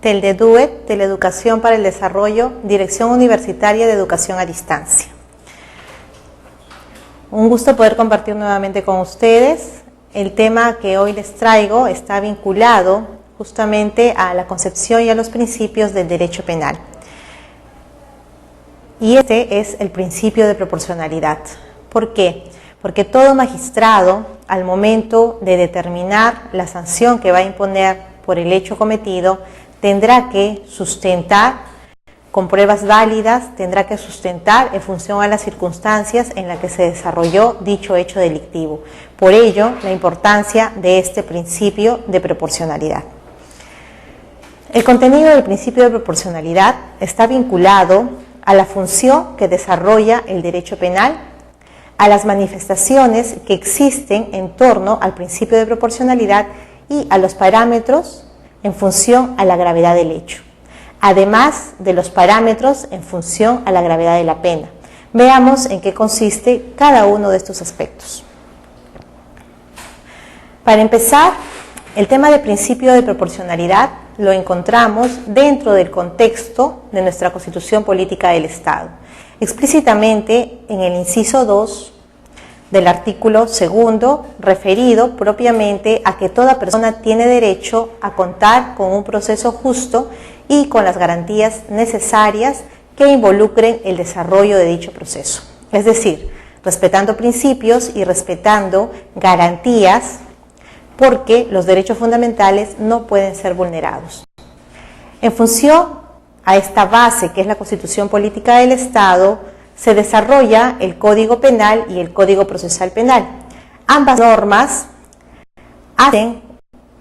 TELDEDUED, Teleeducación para el Desarrollo, Dirección Universitaria de Educación a Distancia. Un gusto poder compartir nuevamente con ustedes. El tema que hoy les traigo está vinculado justamente a la concepción y a los principios del derecho penal. Y este es el principio de proporcionalidad. ¿Por qué? Porque todo magistrado, al momento de determinar la sanción que va a imponer por el hecho cometido, tendrá que sustentar con pruebas válidas, tendrá que sustentar en función a las circunstancias en las que se desarrolló dicho hecho delictivo. Por ello, la importancia de este principio de proporcionalidad. El contenido del principio de proporcionalidad está vinculado a la función que desarrolla el derecho penal, a las manifestaciones que existen en torno al principio de proporcionalidad y a los parámetros en función a la gravedad del hecho, además de los parámetros en función a la gravedad de la pena. Veamos en qué consiste cada uno de estos aspectos. Para empezar, el tema del principio de proporcionalidad lo encontramos dentro del contexto de nuestra Constitución Política del Estado, explícitamente en el inciso 2 del artículo 2, referido propiamente a que toda persona tiene derecho a contar con un proceso justo y con las garantías necesarias que involucren el desarrollo de dicho proceso. Es decir, respetando principios y respetando garantías, porque los derechos fundamentales no pueden ser vulnerados. En función a esta base, que es la Constitución Política del Estado, se desarrolla el Código Penal y el Código Procesal Penal. Ambas normas hacen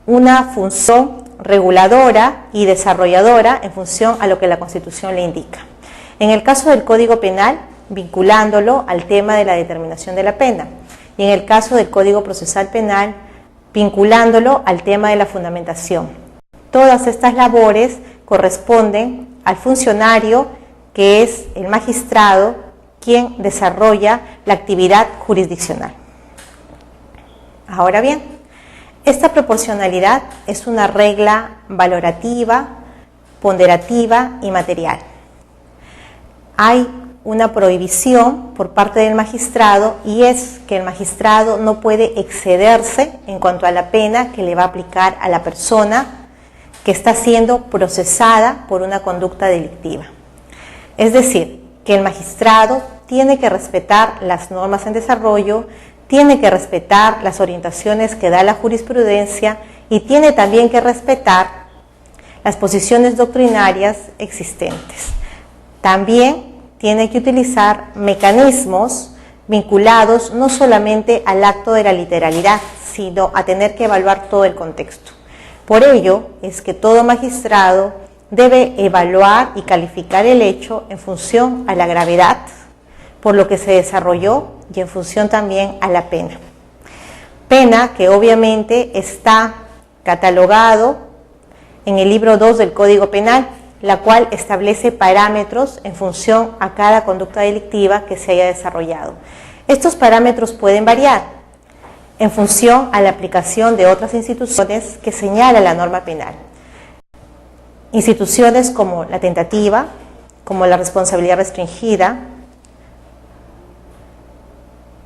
una función reguladora y desarrolladora en función a lo que la Constitución le indica. En el caso del Código Penal, vinculándolo al tema de la determinación de la pena, y en el caso del Código Procesal Penal, vinculándolo al tema de la fundamentación. Todas estas labores corresponden al funcionario, que es el magistrado, quien desarrolla la actividad jurisdiccional. Ahora bien, esta proporcionalidad es una regla valorativa, ponderativa y material. Hay una prohibición por parte del magistrado, y es que el magistrado no puede excederse en cuanto a la pena que le va a aplicar a la persona que está siendo procesada por una conducta delictiva. Es decir, que el magistrado tiene que respetar las normas en desarrollo, tiene que respetar las orientaciones que da la jurisprudencia y tiene también que respetar las posiciones doctrinarias existentes. También tiene que utilizar mecanismos vinculados no solamente al acto de la literalidad, sino a tener que evaluar todo el contexto. Por ello es que todo magistrado debe evaluar y calificar el hecho en función a la gravedad por lo que se desarrolló y en función también a la pena. Pena que obviamente está catalogado en el libro 2 del Código Penal, la cual establece parámetros en función a cada conducta delictiva que se haya desarrollado. Estos parámetros pueden variar en función a la aplicación de otras instituciones que señala la norma penal. Instituciones como la tentativa, como la responsabilidad restringida,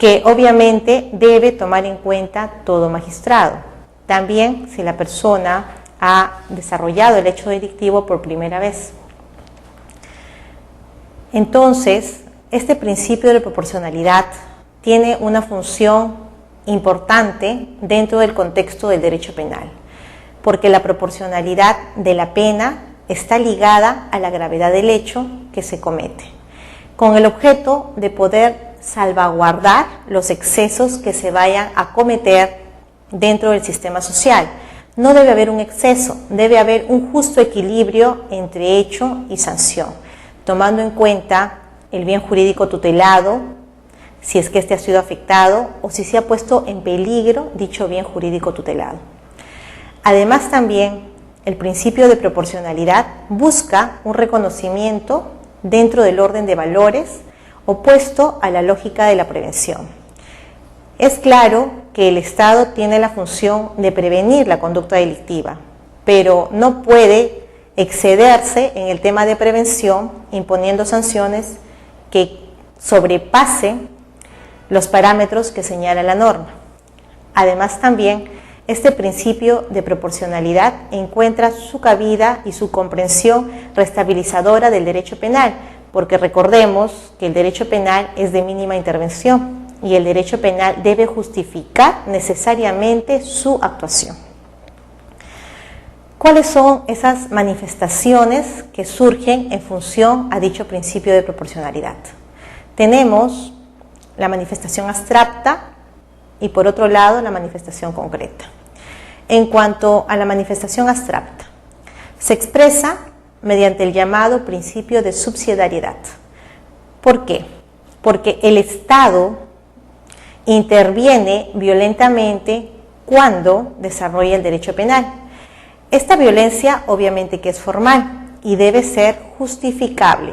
que obviamente debe tomar en cuenta todo magistrado. También si la persona ha desarrollado el hecho delictivo por primera vez. Entonces, este principio de proporcionalidad tiene una función importante dentro del contexto del derecho penal, porque la proporcionalidad de la pena está ligada a la gravedad del hecho que se comete, con el objeto de poder salvaguardar los excesos que se vayan a cometer dentro del sistema social. No debe haber un exceso, debe haber un justo equilibrio entre hecho y sanción, tomando en cuenta el bien jurídico tutelado, si es que éste ha sido afectado o si se ha puesto en peligro dicho bien jurídico tutelado. Además, también el principio de proporcionalidad busca un reconocimiento dentro del orden de valores opuesto a la lógica de la prevención. Es claro que el Estado tiene la función de prevenir la conducta delictiva, pero no puede excederse en el tema de prevención, imponiendo sanciones que sobrepasen los parámetros que señala la norma. Además, también este principio de proporcionalidad encuentra su cabida y su comprensión restabilizadora del derecho penal, porque recordemos que el derecho penal es de mínima intervención y el derecho penal debe justificar necesariamente su actuación. ¿Cuáles son esas manifestaciones que surgen en función a dicho principio de proporcionalidad? Tenemos la manifestación abstracta y, por otro lado, la manifestación concreta. En cuanto a la manifestación abstracta, se expresa mediante el llamado principio de subsidiariedad. ¿Por qué? Porque el Estado interviene violentamente cuando desarrolla el derecho penal. Esta violencia obviamente que es formal y debe ser justificable,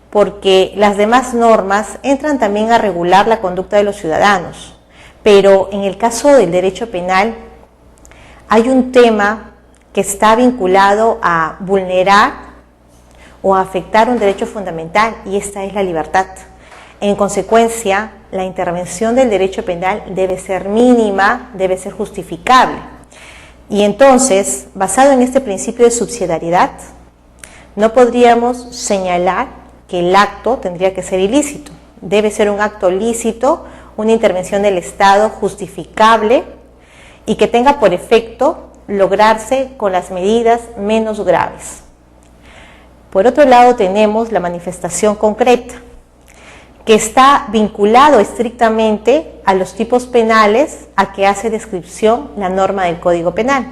porque las demás normas entran también a regular la conducta de los ciudadanos. Pero en el caso del derecho penal hay un tema que está vinculado a vulnerar o a afectar un derecho fundamental, y esta es la libertad. En consecuencia, la intervención del derecho penal debe ser mínima, debe ser justificable. Y entonces, basado en este principio de subsidiariedad, no podríamos señalar que el acto tendría que ser ilícito. Debe ser un acto lícito, una intervención del Estado justificable y que tenga por efecto lograrse con las medidas menos graves. Por otro lado, tenemos la manifestación concreta, que está vinculado estrictamente a los tipos penales a que hace descripción la norma del Código Penal.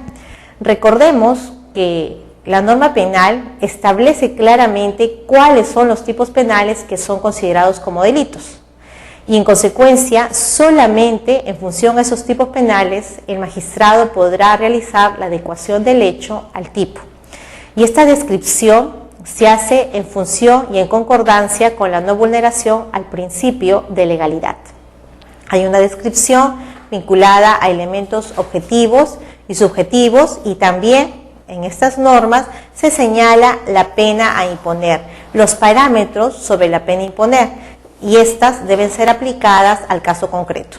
Recordemos que la norma penal establece claramente cuáles son los tipos penales que son considerados como delitos. Y en consecuencia, solamente en función a esos tipos penales, el magistrado podrá realizar la adecuación del hecho al tipo. Y esta descripción se hace en función y en concordancia con la no vulneración al principio de legalidad. Hay una descripción vinculada a elementos objetivos y subjetivos, y también en estas normas se señala la pena a imponer, los parámetros sobre la pena a imponer, y estas deben ser aplicadas al caso concreto.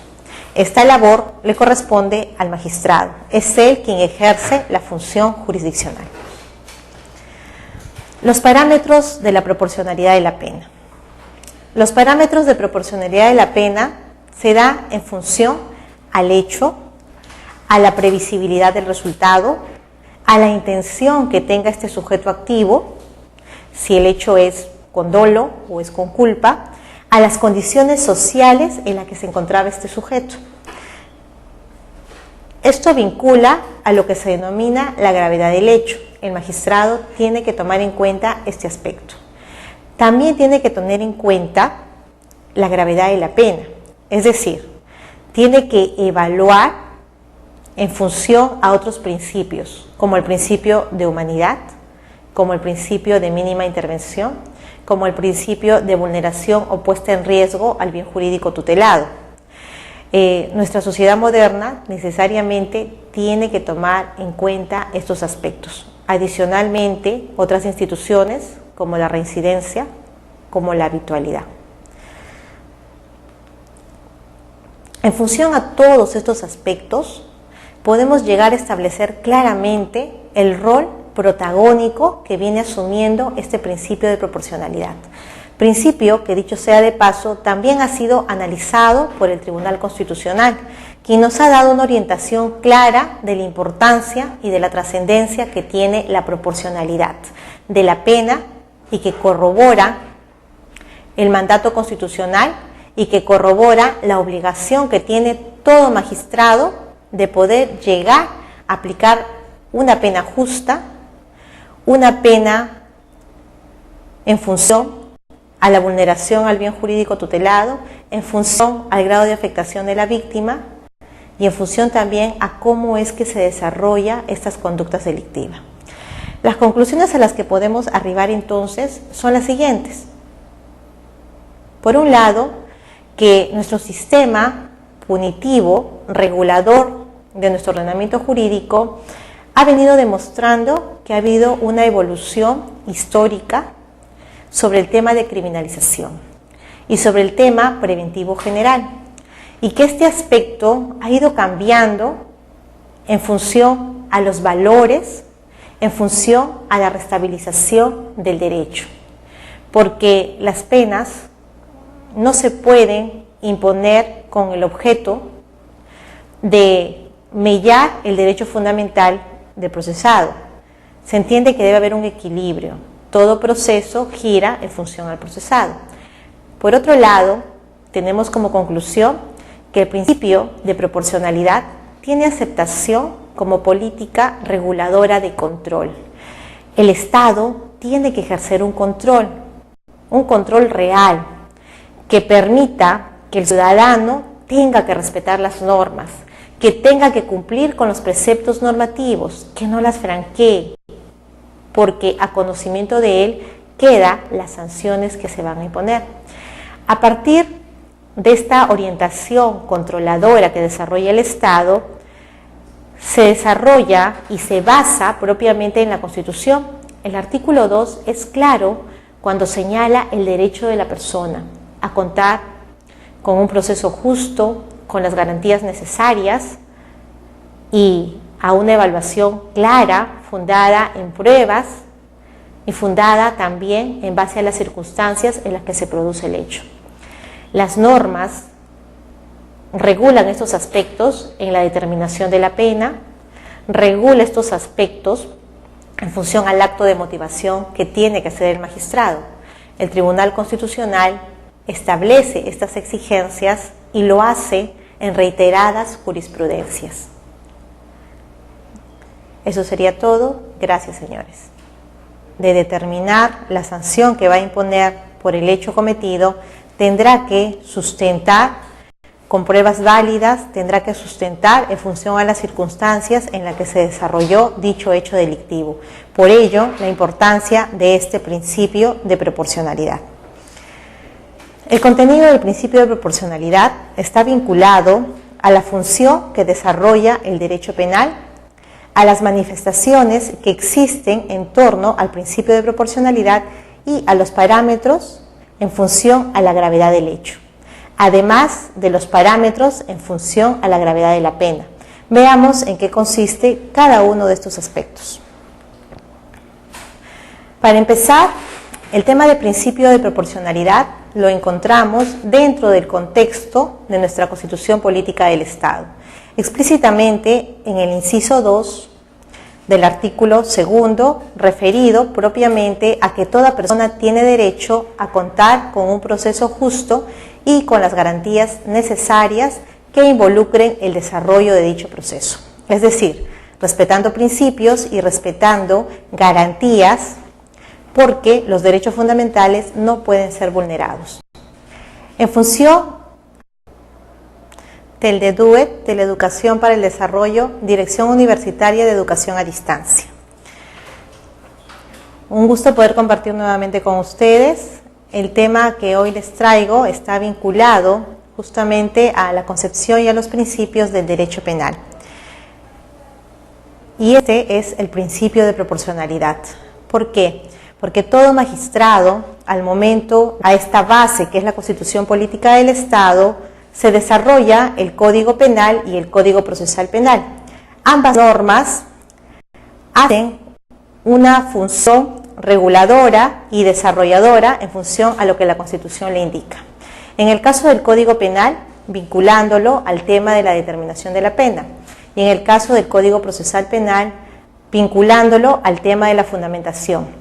Esta labor le corresponde al magistrado, es él quien ejerce la función jurisdiccional. Los parámetros de la proporcionalidad de la pena. Los parámetros de proporcionalidad de la pena se dan en función al hecho, a la previsibilidad del resultado, a la intención que tenga este sujeto activo, si el hecho es con dolo o es con culpa, a las condiciones sociales en las que se encontraba este sujeto. Esto vincula a lo que se denomina la gravedad del hecho. El magistrado tiene que tomar en cuenta este aspecto. También tiene que tener en cuenta la gravedad de la pena, es decir, tiene que evaluar en función a otros principios, como el principio de humanidad, como el principio de mínima intervención, como el principio de vulneración o puesta en riesgo al bien jurídico tutelado. Nuestra sociedad moderna necesariamente tiene que tomar en cuenta estos aspectos. Adicionalmente, otras instituciones como la reincidencia, como la habitualidad. En función a todos estos aspectos, podemos llegar a establecer claramente el rol protagónico que viene asumiendo este principio de proporcionalidad. Principio que, dicho sea de paso, también ha sido analizado por el Tribunal Constitucional, quien nos ha dado una orientación clara de la importancia y de la trascendencia que tiene la proporcionalidad de la pena, y que corrobora el mandato constitucional y que corrobora la obligación que tiene todo magistrado de poder llegar a aplicar una pena justa, una pena en función a la vulneración al bien jurídico tutelado, en función al grado de afectación de la víctima y en función también a cómo es que se desarrolla estas conductas delictivas. Las conclusiones a las que podemos arribar entonces son las siguientes. Por un lado, que nuestro sistema punitivo, regulador de nuestro ordenamiento jurídico, ha venido demostrando que ha habido una evolución histórica sobre el tema de criminalización y sobre el tema preventivo general, y que este aspecto ha ido cambiando en función a los valores, en función a la restabilización del derecho, porque las penas no se pueden imponer con el objeto de mellar el derecho fundamental del procesado. Se entiende que debe haber un equilibrio. Todo proceso gira en función al procesado. Por otro lado, tenemos como conclusión que el principio de proporcionalidad tiene aceptación como política reguladora de control. El Estado tiene que ejercer un control real, que permita que el ciudadano tenga que respetar las normas, que tenga que cumplir con los preceptos normativos, que no las franquee, porque a conocimiento de él quedan las sanciones que se van a imponer. A partir de esta orientación controladora que desarrolla el Estado, se desarrolla y se basa propiamente en la Constitución. El artículo 2 es claro cuando señala el derecho de la persona a contar con un proceso justo, con las garantías necesarias y a una evaluación clara, fundada en pruebas y fundada también en base a las circunstancias en las que se produce el hecho. Las normas regulan estos aspectos en la determinación de la pena, regula estos aspectos en función al acto de motivación que tiene que hacer el magistrado. El Tribunal Constitucional establece estas exigencias y lo hace en reiteradas jurisprudencias. Eso sería todo. Gracias, señores. De determinar la sanción que va a imponer por el hecho cometido, tendrá que sustentar con pruebas válidas, tendrá que sustentar en función a las circunstancias en las que se desarrolló dicho hecho delictivo. Por ello, la importancia de este principio de proporcionalidad. El contenido del principio de proporcionalidad está vinculado a la función que desarrolla el derecho penal, a las manifestaciones que existen en torno al principio de proporcionalidad y a los parámetros en función a la gravedad del hecho, además de los parámetros en función a la gravedad de la pena. Veamos en qué consiste cada uno de estos aspectos. Para empezar, el tema del principio de proporcionalidad lo encontramos dentro del contexto de nuestra Constitución Política del Estado, explícitamente en el inciso 2 del artículo 2, referido propiamente a que toda persona tiene derecho a contar con un proceso justo y con las garantías necesarias que involucren el desarrollo de dicho proceso. Es decir, respetando principios y respetando garantías, porque los derechos fundamentales no pueden ser vulnerados. En función del DEDUED, de la Educación para el Desarrollo, Dirección Universitaria de Educación a Distancia. Un gusto poder compartir nuevamente con ustedes. El tema que hoy les traigo está vinculado justamente a la concepción y a los principios del derecho penal. Y este es el principio de proporcionalidad. ¿Por qué? Porque todo magistrado, al momento, a esta base que es la Constitución Política del Estado, se desarrolla el Código Penal y el Código Procesal Penal. Ambas normas hacen una función reguladora y desarrolladora en función a lo que la Constitución le indica. En el caso del Código Penal, vinculándolo al tema de la determinación de la pena, y en el caso del Código Procesal Penal, vinculándolo al tema de la fundamentación.